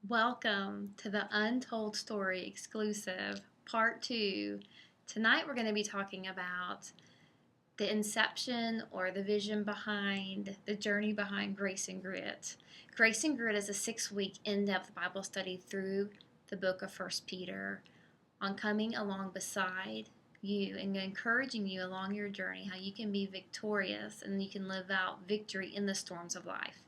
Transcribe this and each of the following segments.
Welcome to the Untold Story exclusive, part 2. Tonight we're going to be talking about the inception or the vision behind the journey behind Grace and Grit. Grace and Grit is a 6-week in-depth Bible study through the book of 1 Peter on coming along beside you and encouraging you along your journey how you can be victorious and you can live out victory in the storms of life.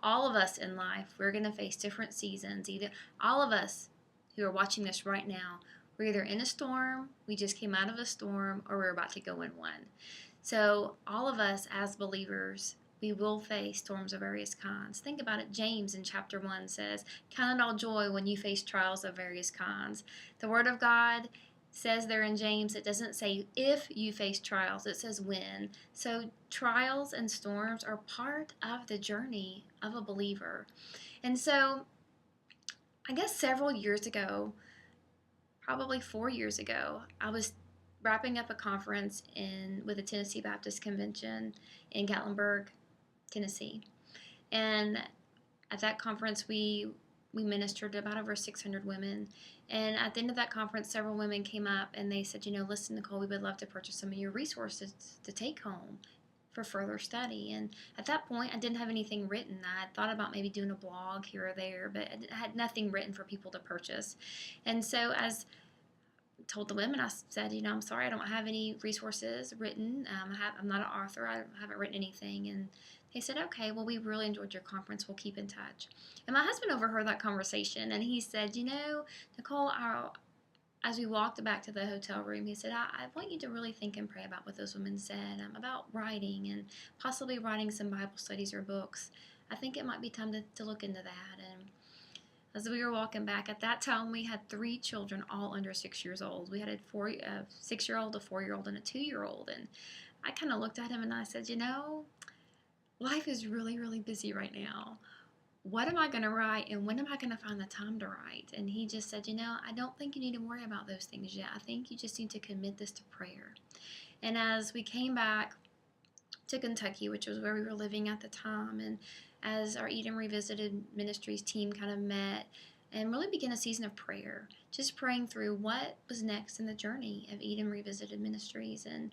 All of us in life, we're going to face different seasons. Either all of us who are watching this right now, we're either in a storm, we just came out of a storm, or we're about to go in one. So all of us as believers, we will face storms of various kinds. Think about it. James in chapter 1 says, "Count it all joy when you face trials of various kinds." The Word of God says there in James, it doesn't say if you face trials, it says when. So trials and storms are part of the journey of a believer. And so I guess several years ago, probably 4 years ago, I was wrapping up a conference with the Tennessee Baptist Convention in Gatlinburg, Tennessee. And at that conference, we ministered to about over 600 women. And at the end of that conference, several women came up and they said, listen, Nicole, we would love to purchase some of your resources to take home for further study. And at that point, I didn't have anything written. I had thought about maybe doing a blog here or there, but I had nothing written for people to purchase. And so as I told the women, I said, I'm sorry, I don't have any resources written. I'm not an author. I haven't written anything. And they said, okay, well, we really enjoyed your conference. We'll keep in touch. And my husband overheard that conversation, and he said, Nicole, as we walked back to the hotel room, he said, I want you to really think and pray about what those women said about writing and possibly writing some Bible studies or books. I think it might be time to look into that. And as we were walking back, at that time, we had 3 children, all under 6 years old. We had a 6-year-old, a 4-year-old, and a 2-year-old. And I kind of looked at him and I said, life is really, really busy right now. What am I going to write, and when am I going to find the time to write? And he just said, I don't think you need to worry about those things yet. I think you just need to commit this to prayer. And as we came back to Kentucky, which was where we were living at the time, and as our Eden Revisited Ministries team kind of met and really began a season of prayer, just praying through what was next in the journey of Eden Revisited Ministries and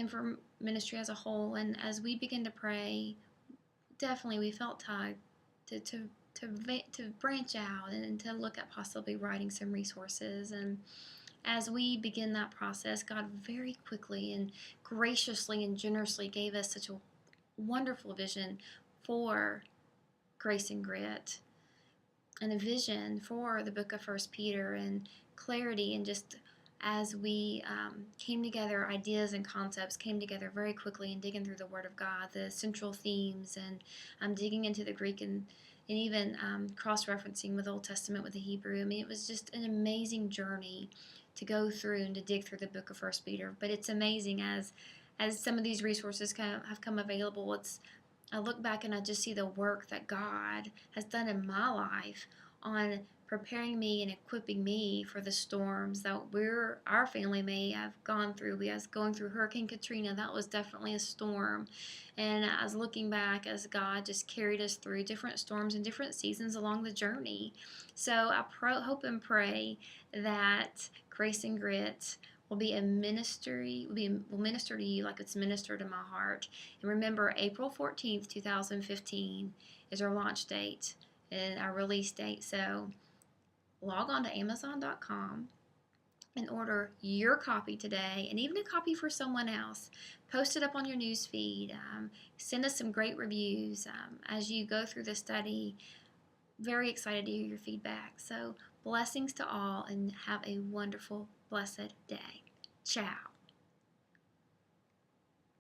for ministry as a whole. And as we began to pray, definitely we felt tied to branch out and to look at possibly writing some resources. And as we begin that process, God very quickly and graciously and generously gave us such a wonderful vision for Grace and Grit, and a vision for the book of 1 Peter, and clarity. And just as we came together, ideas and concepts came together very quickly, and digging through the Word of God, the central themes, and digging into the Greek and even cross-referencing with the Old Testament with the Hebrew. I mean, it was just an amazing journey to go through and to dig through the book of 1 Peter. But it's amazing as some of these resources have come available. I look back and I just see the work that God has done in my life on preparing me and equipping me for the storms that our family may have gone through. We was going through Hurricane Katrina. That was definitely a storm. And I was looking back as God just carried us through different storms and different seasons along the journey. So I hope and pray that Grace and Grit will be a ministry, will minister to you like it's ministered to my heart. And remember, April 14th, 2015 is our launch date and our release date. So log on to Amazon.com and order your copy today, and even a copy for someone else. Post it up on your news feed. Send us some great reviews as you go through the study. Very excited to hear your feedback. So blessings to all, and have a wonderful, blessed day. Ciao.